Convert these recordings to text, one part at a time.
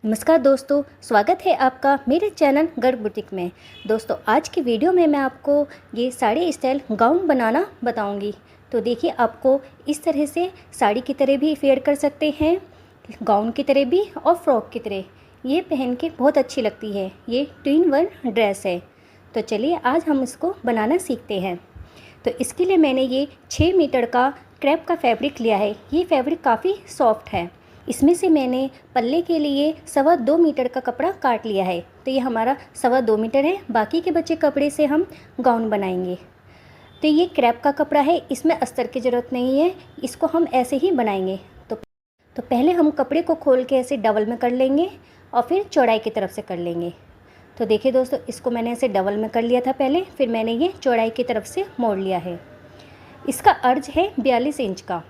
नमस्कार दोस्तों, स्वागत है आपका मेरे चैनल गर्ग बुटीक में। दोस्तों, आज की वीडियो में मैं आपको ये साड़ी स्टाइल गाउन बनाना बताऊंगी। तो देखिए, आपको इस तरह से साड़ी की तरह भी वेयर कर सकते हैं, गाउन की तरह भी और फ्रॉक की तरह। ये पहन के बहुत अच्छी लगती है। ये 2-in-1 ड्रेस है। तो चलिए आज हम इसको बनाना सीखते हैं। तो इसके लिए मैंने ये 6 मीटर का क्रेप का फैब्रिक लिया है। ये फैब्रिक काफ़ी सॉफ्ट है। इसमें से मैंने पल्ले के लिए 2.25 मीटर का कपड़ा काट लिया है। तो ये हमारा 2.25 मीटर है। बाकी के बचे कपड़े से हम गाउन बनाएंगे। तो ये क्रेप का कपड़ा है, इसमें अस्तर की ज़रूरत नहीं है, इसको हम ऐसे ही बनाएंगे। तो पहले हम कपड़े को खोल के ऐसे डबल में कर लेंगे और फिर चौड़ाई की तरफ से कर लेंगे। तो देखिए दोस्तों, इसको मैंने ऐसे डबल में कर लिया था पहले, फिर मैंने ये चौड़ाई की तरफ से मोड़ लिया है। इसका अर्ज है 42 इंच का।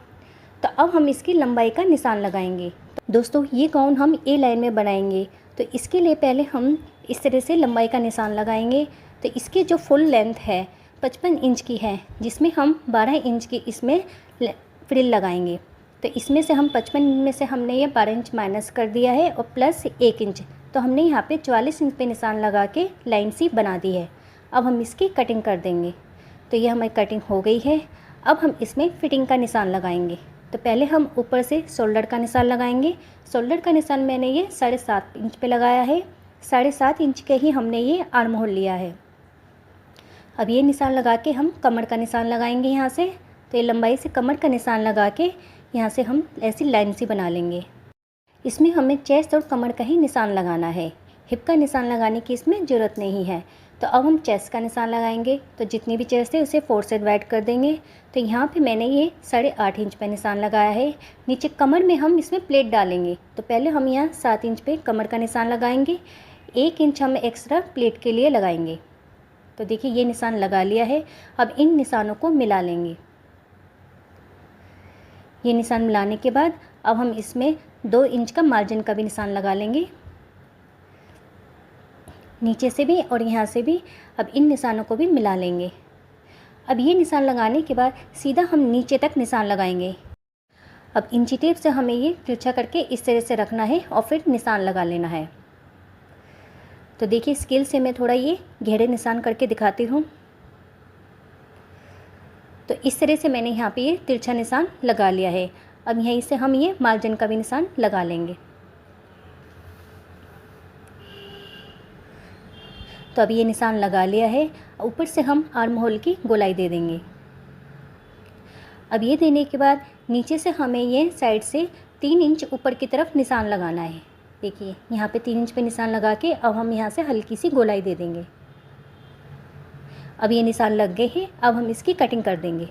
तो अब हम इसकी लंबाई का निशान लगाएंगे। तो दोस्तों, ये गाउन हम ए लाइन में बनाएंगे। तो इसके लिए पहले हम इस तरह से लंबाई का निशान लगाएंगे। तो इसकी जो फुल लेंथ है 55 इंच की है, जिसमें हम 12 इंच की इसमें फ्रिल लगाएंगे। तो इसमें से हम 55 में से हमने ये 12 इंच माइनस कर दिया है और प्लस 1 इंच। तो हमने यहाँ पे 44 इंच पे निशान लगा के लाइन सी बना दी है। अब हम इसकी कटिंग कर देंगे। तो ये हमारी कटिंग हो गई है। अब हम इसमें फिटिंग का निशान लगाएंगे। तो पहले हम ऊपर से शोल्डर का निशान लगाएंगे। शोल्डर का निशान मैंने ये 7.5 इंच पे लगाया है। 7.5 इंच के ही हमने ये आर्म होल लिया है। अब ये निशान लगा के हम कमर का निशान लगाएंगे यहाँ से। तो ये लंबाई से कमर का निशान लगा के यहाँ से हम ऐसी लाइन सी बना लेंगे। इसमें हमें चेस्ट और कमर का ही निशान लगाना है, हिप का निशान लगाने की इसमें ज़रूरत नहीं है। तो अब हम चेस्ट का निशान लगाएंगे। तो जितनी भी चेस्ट है उसे 4 से डिवाइड कर देंगे। तो यहाँ पे मैंने ये 8.5 इंच पे निशान लगाया है। नीचे कमर में हम इसमें प्लेट डालेंगे। तो पहले हम यहाँ 7 इंच पे कमर का निशान लगाएंगे। 1 इंच हम एक्स्ट्रा प्लेट के लिए लगाएंगे। तो देखिए, ये निशान लगा लिया है। अब इन निशानों को मिला लेंगे। ये निशान मिलाने के बाद अब हम इसमें 2 इंच का मार्जिन का भी निशान लगा लेंगे, नीचे से भी और यहाँ से भी। अब इन निशानों को भी मिला लेंगे। अब ये निशान लगाने के बाद सीधा हम नीचे तक निशान लगाएंगे। अब इंची टेप से हमें ये तिरछा करके इस तरह से रखना है और फिर निशान लगा लेना है। तो देखिए, स्केल से मैं थोड़ा ये गहरे निशान करके दिखाती हूँ। तो इस तरह से मैंने यहाँ पे ये तिरछा निशान लगा लिया है। अब यहीं से हम ये मार्जिन का भी निशान लगा लेंगे। तो अब ये निशान लगा लिया है। ऊपर से हम आर्म होल की गोलाई दे देंगे। अब ये देने के बाद नीचे से हमें ये साइड से 3 इंच ऊपर की तरफ निशान लगाना है। देखिए, यहाँ पे 3 इंच पे निशान लगा के अब हम यहाँ से हल्की सी गोलाई दे देंगे। अब ये निशान लग गए हैं। अब हम इसकी कटिंग कर देंगे।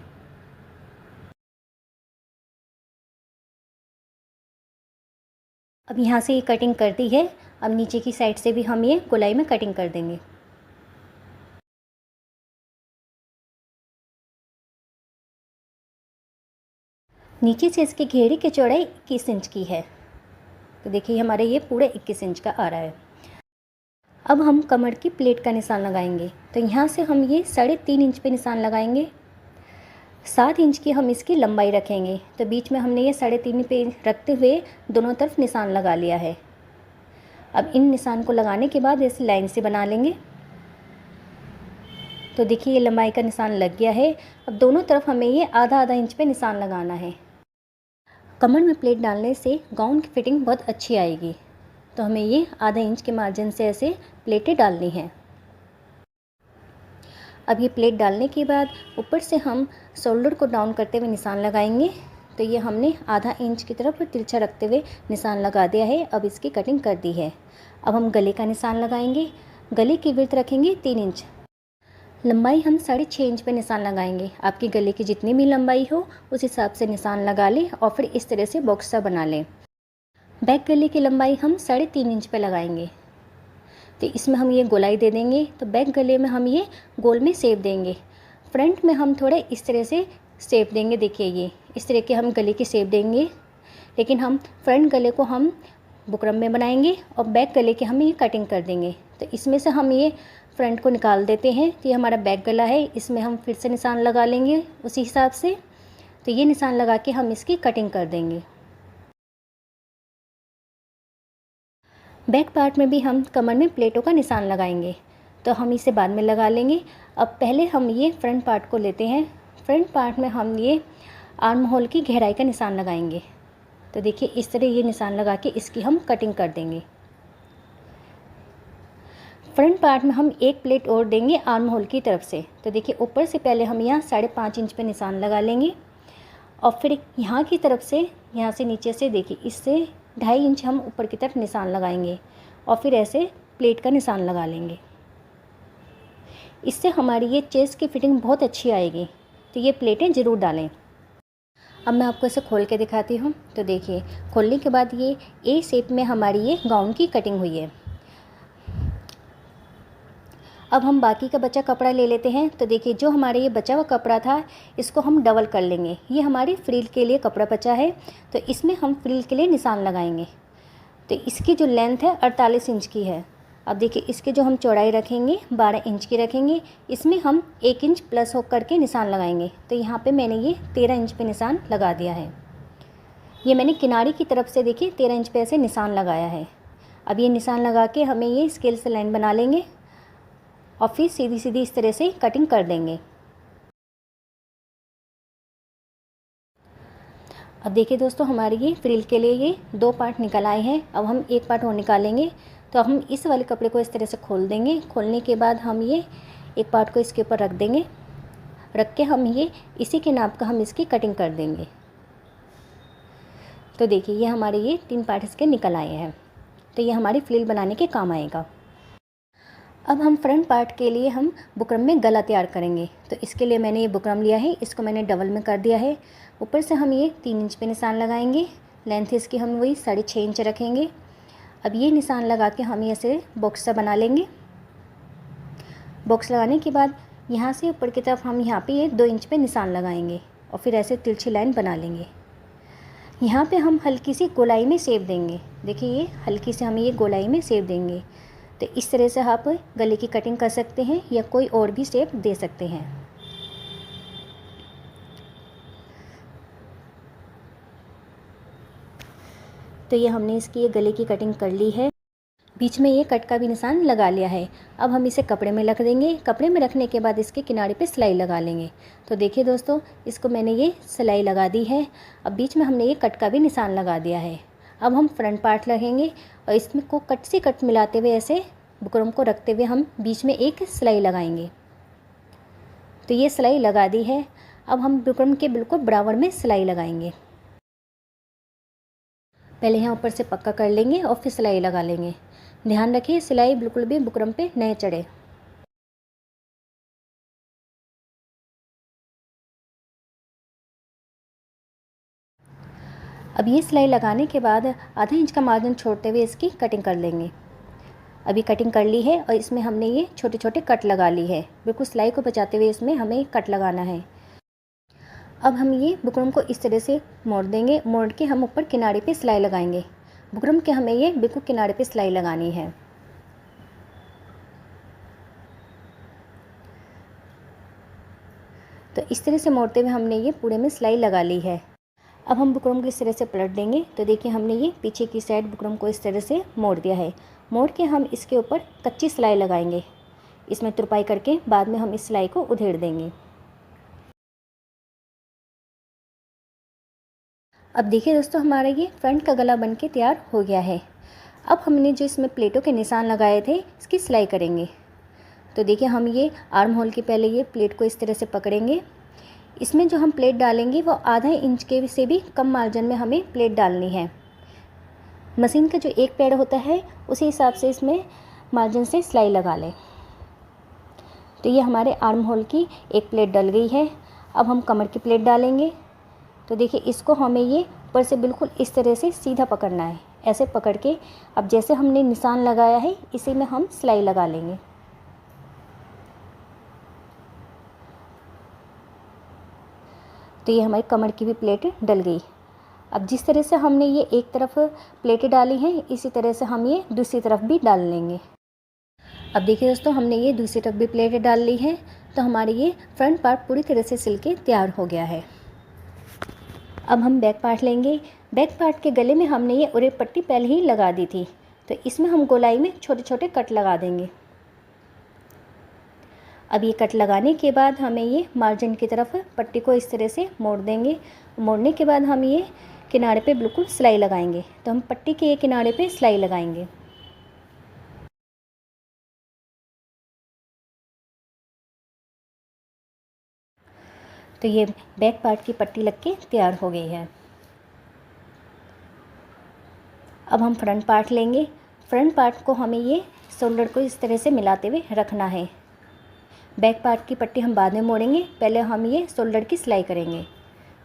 अब यहाँ से ये कटिंग कर दी है। अब नीचे की साइड से भी हम ये गोलाई में कटिंग कर देंगे। नीचे से इसकी घेरे की चौड़ाई 21 इंच की है। तो देखिए, हमारे ये पूरे 21 इंच का आ रहा है। अब हम कमर की प्लेट का निशान लगाएंगे। तो यहाँ से हम ये 3.5 इंच पे निशान लगाएंगे। 7 इंच की हम इसकी लंबाई रखेंगे। तो बीच में हमने ये 3.5 पे रखते हुए दोनों तरफ निशान लगा लिया है। अब इन निशान को लगाने के बाद ऐसे लाइन से बना लेंगे। तो देखिए, ये लंबाई का निशान लग गया है। अब दोनों तरफ हमें ये आधा इंच पे निशान लगाना है। कमर में प्लेट डालने से गाउन की फिटिंग बहुत अच्छी आएगी। तो हमें ये आधा इंच के मार्जिन से ऐसे प्लेटें डालनी हैं। अब ये प्लेट डालने के बाद ऊपर से हम शोल्डर को डाउन करते हुए निशान लगाएंगे। तो ये हमने आधा इंच की तरफ तिरछा रखते हुए निशान लगा दिया है। अब इसकी कटिंग कर दी है। अब हम गले का निशान लगाएंगे। गले की विड्थ रखेंगे 3 इंच। लंबाई हम 6.5 इंच पे निशान लगाएंगे। आपकी गले की जितनी भी लंबाई हो उस हिसाब से निशान लगा लें और फिर इस तरह से बॉक्स सा बना लें। बैक गले की लंबाई हम 3.5 इंच पे लगाएंगे। तो इसमें हम ये गोलाई दे देंगे। तो बैक गले में हम ये गोल में शेप देंगे। फ्रंट में हम थोड़े इस तरह से शेप देंगे। देखिए, ये इस तरह के हम गले की शेप देंगे, लेकिन हम फ्रंट गले को हम बुकरम में बनाएंगे और बैक गले की हम ये कटिंग कर देंगे। तो इसमें से हम ये फ्रंट को निकाल देते हैं। तो ये हमारा बैक गला है, इसमें हम फिर से निशान लगा लेंगे उसी हिसाब से। तो ये निशान लगा के हम इसकी कटिंग कर देंगे। बैक पार्ट में भी हम कमर में प्लेटों का निशान लगाएंगे, तो हम इसे बाद में लगा लेंगे। अब पहले हम ये फ्रंट पार्ट को लेते हैं। फ्रंट पार्ट में हम ये आर्म होल की गहराई का निशान लगाएंगे। तो देखिए इस तरह ये निशान लगा के इसकी हम कटिंग कर देंगे। फ्रंट पार्ट में हम एक प्लेट और देंगे आर्म होल की तरफ से। तो देखिए ऊपर से पहले हम यहाँ 5.5 इंच पे निशान लगा लेंगे और फिर यहाँ की तरफ से, यहाँ से नीचे से देखिए इससे 2.5 इंच हम ऊपर की तरफ निशान लगाएंगे और फिर ऐसे प्लेट का निशान लगा लेंगे। इससे हमारी ये चेस्ट की फिटिंग बहुत अच्छी आएगी, तो ये प्लेटें ज़रूर डालें। अब मैं आपको इसे खोल के दिखाती हूँ। तो देखिए खोलने के बाद ये ए शेप में हमारी ये गाउन की कटिंग हुई है। अब हम बाकी का बचा कपड़ा ले लेते हैं। तो देखिए जो हमारे ये बचा हुआ कपड़ा था इसको हम डबल कर लेंगे। ये हमारी फ्रिल के लिए कपड़ा बचा है, तो इसमें हम फ्रिल के लिए निशान लगाएंगे। तो इसकी जो लेंथ है 48 इंच की है। अब देखिए इसकी जो हम चौड़ाई रखेंगे 12 इंच की रखेंगे। इसमें हम 1 इंच प्लस हो करके निशान लगाएंगे। तो यहाँ पे मैंने ये 13 इंच पे निशान लगा दिया है। ये मैंने किनारे की तरफ से देखिए 13 इंच पे ऐसे निशान लगाया है। अब ये निशान लगा के हमें ये स्केल से लाइन बना लेंगे और फिर सीधी सीधी इस तरह से कटिंग कर देंगे। अब देखिए दोस्तों हमारे ये फ्रिल के लिए ये 2 पार्ट निकल आए हैं। अब हम एक पार्ट और निकालेंगे। तो हम इस वाले कपड़े को इस तरह से खोल देंगे। खोलने के बाद हम ये एक पार्ट को इसके ऊपर रख देंगे। रख के हम ये इसी के नाप का हम इसकी कटिंग कर देंगे। तो देखिए ये हमारे ये 3 पार्ट इसके निकल आए हैं। तो ये हमारी फ्रिल बनाने के काम आएगा। अब हम फ्रंट पार्ट के लिए हम बुकरम में गला तैयार करेंगे। तो इसके लिए मैंने ये बुकरम लिया है, इसको मैंने डबल में कर दिया है। ऊपर से हम ये 3 इंच पे निशान लगाएंगे। लेंथ इसकी हम वही 6.5 इंच रखेंगे। अब ये निशान लगा के हम ऐसे बॉक्स सा बना लेंगे। बॉक्स लगाने के बाद यहाँ से ऊपर की तरफ हम यहाँ पे ये 2 इंच पे निशान लगाएंगे और फिर ऐसे तिरछी लाइन बना लेंगे। यहाँ पे हम हल्की सी गोलाई में शेप देंगे। देखिए ये हल्की से हम ये गोलाई में शेप देंगे। तो इस तरह से आप गले की कटिंग कर सकते हैं या कोई और भी शेप दे सकते हैं। तो ये हमने इसकी ये गले की कटिंग कर ली है। बीच में ये कट का भी निशान लगा लिया है। अब हम इसे कपड़े में रख देंगे। कपड़े में रखने के बाद इसके किनारे पे सिलाई लगा लेंगे। तो देखिए दोस्तों इसको मैंने ये सिलाई लगा दी है। अब बीच में हमने ये कट का भी निशान लगा दिया है। अब हम फ्रंट पार्ट लगेंगे और इसमें को कट से कट मिलाते हुए ऐसे बुकरम को रखते हुए हम बीच में एक सिलाई लगाएंगे। तो ये सिलाई लगा दी है। अब हम बुकरम के बिल्कुल बराबर में सिलाई लगाएंगे। पहले यहाँ ऊपर से पक्का कर लेंगे और फिर सिलाई लगा लेंगे। ध्यान रखिए सिलाई बिल्कुल भी बुकरम पे नहीं चढ़े। अब ये सिलाई लगाने के बाद आधा इंच का मार्जिन छोड़ते हुए इसकी कटिंग कर लेंगे। अभी कटिंग कर ली है और इसमें हमने ये छोटे छोटे कट लगा ली है। बिल्कुल सिलाई को बचाते हुए इसमें हमें कट लगाना है। अब हम ये बुकरम को इस तरह से मोड़ देंगे। मोड़ के हम ऊपर किनारे पे सिलाई लगाएंगे। बुकरम के हमें ये बिल्कुल किनारे पे सिलाई लगानी है। तो इस तरह से मोड़ते हुए हमने ये पूरे में सिलाई लगा ली है। अब हम बुकरम को इस तरह से पलट देंगे। तो देखिए हमने ये पीछे की साइड बुकरम को इस तरह से मोड़ दिया है। मोड़ के हम इसके ऊपर कच्ची सिलाई लगाएंगे। इसमें तुरपाई करके बाद में हम इस सिलाई को उधेड़ देंगे। अब देखिए दोस्तों हमारा ये फ्रंट का गला बनके तैयार हो गया है। अब हमने जो इसमें प्लेटों के निशान लगाए थे इसकी सिलाई करेंगे। तो देखिए हम ये आर्म होल के पहले ये प्लेट को इस तरह से पकड़ेंगे। इसमें जो हम प्लेट डालेंगे वो आधा इंच के से भी कम मार्जिन में हमें प्लेट डालनी है। मशीन का जो एक पैड होता है उसी हिसाब से इसमें मार्जिन से सिलाई लगा लें। तो ये हमारे आर्म होल की एक प्लेट डल गई है। अब हम कमर की प्लेट डालेंगे। तो देखिए इसको हमें ये ऊपर से बिल्कुल इस तरह से सीधा पकड़ना है। ऐसे पकड़ के अब जैसे हमने निशान लगाया है इसी में हम सिलाई लगा लेंगे। तो ये हमारी कमर की भी प्लेट डल गई। अब जिस तरह से हमने ये एक तरफ प्लेटें डाली हैं इसी तरह से हम ये दूसरी तरफ भी डाल लेंगे। अब देखिए दोस्तों हमने ये दूसरी तरफ भी प्लेटें डाल ली हैं। तो हमारी ये फ्रंट पार्ट पूरी तरह से सिल के तैयार हो गया है। अब हम बैक पार्ट लेंगे। बैक पार्ट के गले में हमने ये उरे पट्टी पहले ही लगा दी थी। तो इसमें हम गोलाई में छोटे छोटे कट लगा देंगे। अब ये कट लगाने के बाद हमें ये मार्जिन की तरफ पट्टी को इस तरह से मोड़ देंगे। मोड़ने के बाद हम ये किनारे पे बिल्कुल सिलाई लगाएंगे। तो हम पट्टी के एक किनारे पे सिलाई लगाएंगे। तो ये बैक पार्ट की पट्टी लग के तैयार हो गई है। अब हम फ्रंट पार्ट लेंगे। फ्रंट पार्ट को हमें ये शोल्डर को इस तरह से मिलाते हुए रखना है। बैक पार्ट की पट्टी हम बाद में मोड़ेंगे, पहले हम ये शोल्डर की सिलाई करेंगे।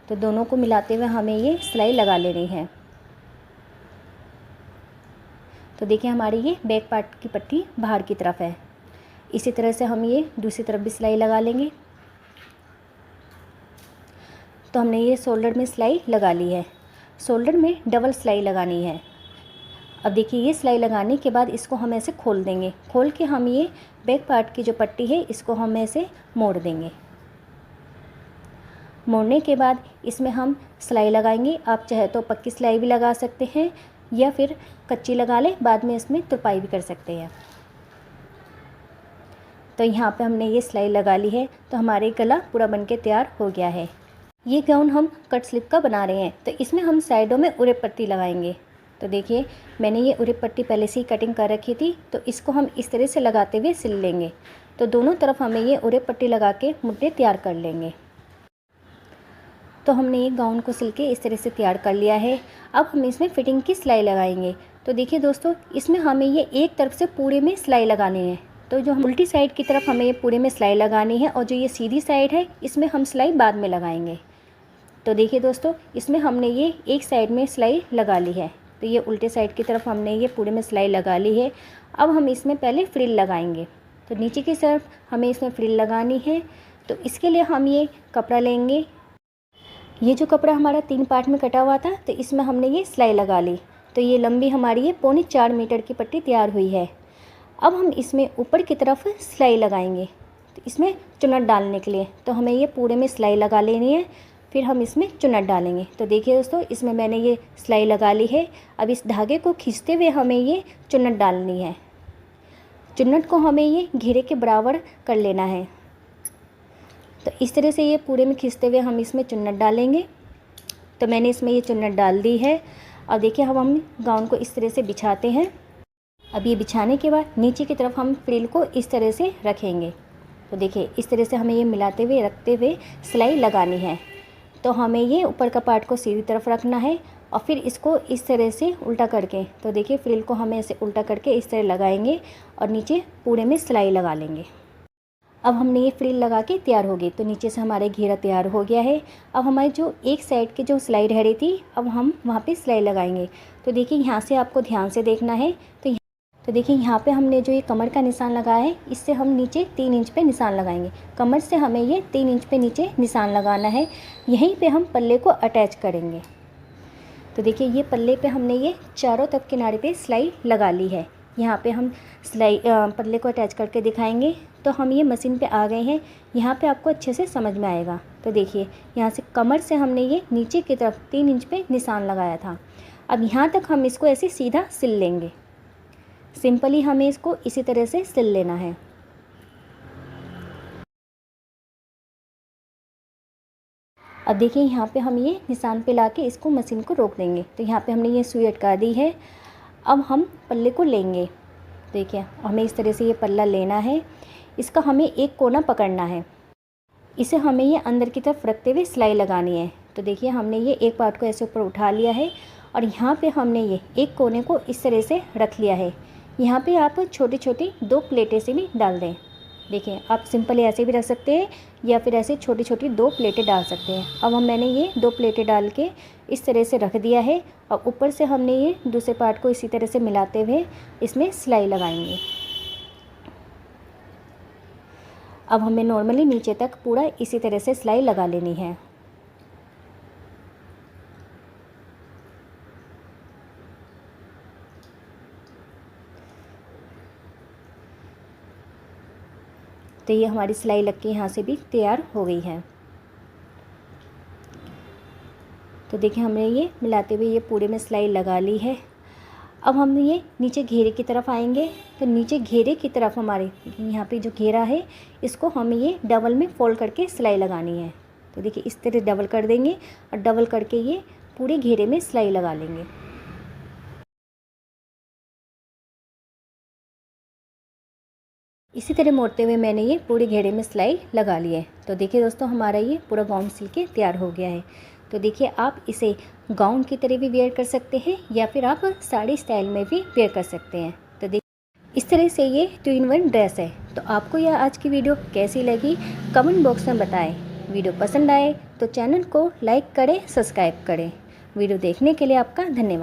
तो दोनों को मिलाते हुए हमें ये सिलाई लगा लेनी है। तो देखिए हमारी ये बैक पार्ट की पट्टी बाहर की तरफ है। इसी तरह से हम ये दूसरी तरफ भी सिलाई लगा लेंगे। तो हमने ये शोल्डर में सिलाई लगा ली है। शोल्डर में डबल सिलाई लगानी है। अब देखिए ये सिलाई लगाने के बाद इसको हम ऐसे खोल देंगे। खोल के हम ये बैक पार्ट की जो पट्टी है इसको हम ऐसे मोड़ देंगे। मोड़ने के बाद इसमें हम सिलाई लगाएंगे। आप चाहे तो पक्की सिलाई भी लगा सकते हैं या फिर कच्ची लगा लें, बाद में इसमें तुरपाई भी कर सकते हैं। तो यहाँ पे हमने ये सिलाई लगा ली है। तो हमारे गला पूरा बनके तैयार हो गया है। ये गाउन हम कट स्लिप का बना रहे हैं, तो इसमें हम साइडों में उड़ेप पट्टी लगाएंगे। तो देखिए मैंने ये उड़ेप पट्टी पहले से ही कटिंग कर रखी थी, तो इसको हम इस तरह से लगाते हुए सिल लेंगे। तो दोनों तरफ हमें ये उड़ेप पट्टी लगा के मुड्डे तैयार कर लेंगे। तो हमने ये गाउन को सिल के इस तरह से तैयार कर लिया है। अब हम इसमें फिटिंग की सिलाई लगाएंगे। तो देखिए दोस्तों, इसमें हमें ये एक तरफ से पूरे में सिलाई लगानी है। तो जो हम उल्टी साइड की तरफ हमें ये पूरे में सिलाई लगानी है, और जो ये सीधी साइड है इसमें हम सिलाई बाद में लगाएंगे। तो देखिए दोस्तों, इसमें हमने ये एक साइड में सिलाई लगा ली है। तो ये उल्टे साइड की तरफ हमने ये पूरे में सिलाई लगा ली है। अब हम इसमें पहले फ्रिल लगाएंगे। तो नीचे की तरफ हमें इसमें फ्रिल लगानी है। तो इसके लिए हम ये कपड़ा लेंगे। ये जो कपड़ा हमारा 3 पार्ट में कटा हुआ था, तो इसमें हमने ये सिलाई लगा ली। तो ये लंबी हमारी ये 3.25 मीटर की पट्टी तैयार हुई है। अब हम इसमें ऊपर की तरफ सिलाई लगाएंगे। तो इसमें चुन्नट डालने के लिए तो हमें ये पूरे में सिलाई लगा लेनी है, फिर हम इसमें चुन्नट डालेंगे। तो देखिए दोस्तों, इसमें मैंने ये सिलाई लगा ली है। अब इस धागे को खींचते हुए हमें ये चुन्नट डालनी है। चुन्नट को हमें ये घेरे के बराबर कर लेना है। तो इस तरह से ये पूरे में खींचते हुए हम इसमें चुन्नट डालेंगे। तो मैंने इसमें ये चुन्नट डाल दी है। अब देखिए हम गाउन को इस तरह से बिछाते हैं। अब ये बिछाने के बाद नीचे की तरफ हम फ्रिल को इस तरह से रखेंगे। तो देखिए इस तरह से हमें ये मिलाते हुए रखते हुए सिलाई लगानी है। तो हमें ये ऊपर का पार्ट को सीधी तरफ रखना है और फिर इसको इस तरह से उल्टा करके, तो देखिए फ्रिल को हमें ऐसे उल्टा करके इस तरह लगाएंगे और नीचे पूरे में सिलाई लगा लेंगे। अब हमने ये फ्रिल लगा के तैयार हो गई। तो नीचे से हमारे घेरा तैयार हो गया है। अब हमारी जो एक साइड की जो सिलाई रह रही थी, अब हम वहाँ पे सिलाई लगाएंगे। तो देखिए यहाँ से आपको ध्यान से देखना है। तो देखिए यहाँ पे हमने जो ये कमर का निशान लगाया है, इससे हम नीचे 3 इंच पे निशान लगाएंगे। कमर से हमें ये 3 इंच पे नीचे निशान लगाना है। यहीं पे हम पल्ले को अटैच करेंगे। तो देखिए ये पल्ले पे हमने ये चारों तरफ किनारे पे सिलाई लगा ली है। यहाँ पे हम सिलाई पल्ले को अटैच करके दिखाएंगे। तो हम ये मशीन पे आ गए हैं। यहाँ पे आपको अच्छे से समझ में आएगा। तो देखिए यहाँ से कमर से हमने ये नीचे की तरफ 3 इंच पे निशान लगाया था। अब यहाँ तक हम इसको ऐसे सीधा सिल लेंगे। सिंपली हमें इसको इसी तरह से सिल लेना है। अब देखिए यहाँ पे हम ये निशान पे लाके इसको मशीन को रोक देंगे। तो यहाँ पे हमने ये सुई अटका दी है। अब हम पल्ले को लेंगे। देखिए हमें इस तरह से ये पल्ला लेना है। इसका हमें एक कोना पकड़ना है। इसे हमें ये अंदर की तरफ रखते हुए सिलाई लगानी है। तो देखिए हमने ये एक पार्ट को ऐसे ऊपर उठा लिया है और यहाँ पे हमने ये एक कोने को इस तरह से रख लिया है। यहाँ पे आप छोटी छोटी 2 प्लेटें से भी डाल दें। देखिए आप सिंपल ऐसे भी रख सकते हैं या फिर ऐसे छोटी छोटी 2 प्लेटें डाल सकते हैं। अब मैंने ये 2 प्लेटें डाल के इस तरह से रख दिया है और ऊपर से हमने ये दूसरे पार्ट को इसी तरह से मिलाते हुए इसमें सिलाई लगाएंगे। अब हमें नॉर्मली नीचे तक पूरा इसी तरह से सिलाई लगा लेनी है। तो ये हमारी सिलाई लग के यहाँ से भी तैयार हो गई है। तो देखिए हमने ये मिलाते हुए ये पूरे में सिलाई लगा ली है। अब हम ये नीचे घेरे की तरफ आएंगे। तो नीचे घेरे की तरफ हमारे यहाँ पे जो घेरा है इसको हमें ये डबल में फोल्ड करके सिलाई लगानी है। तो देखिए इस तरह डबल कर देंगे और डबल करके ये पूरे घेरे में सिलाई लगा लेंगे। इसी तरह मोड़ते हुए मैंने ये पूरे घेरे में सिलाई लगा ली है। तो देखिए दोस्तों हमारा ये पूरा गाउन सिल के तैयार हो गया है। तो देखिए आप इसे गाउन की तरह भी वेयर कर सकते हैं या फिर आप साड़ी स्टाइल में भी वेयर कर सकते हैं। तो देखिए इस तरह से ये 2-in-1 ड्रेस है। तो आपको यह आज की वीडियो कैसी लगी कमेंट बॉक्स में बताएं। वीडियो पसंद आए तो चैनल को लाइक करें, सब्सक्राइब करें। वीडियो देखने के लिए आपका धन्यवाद।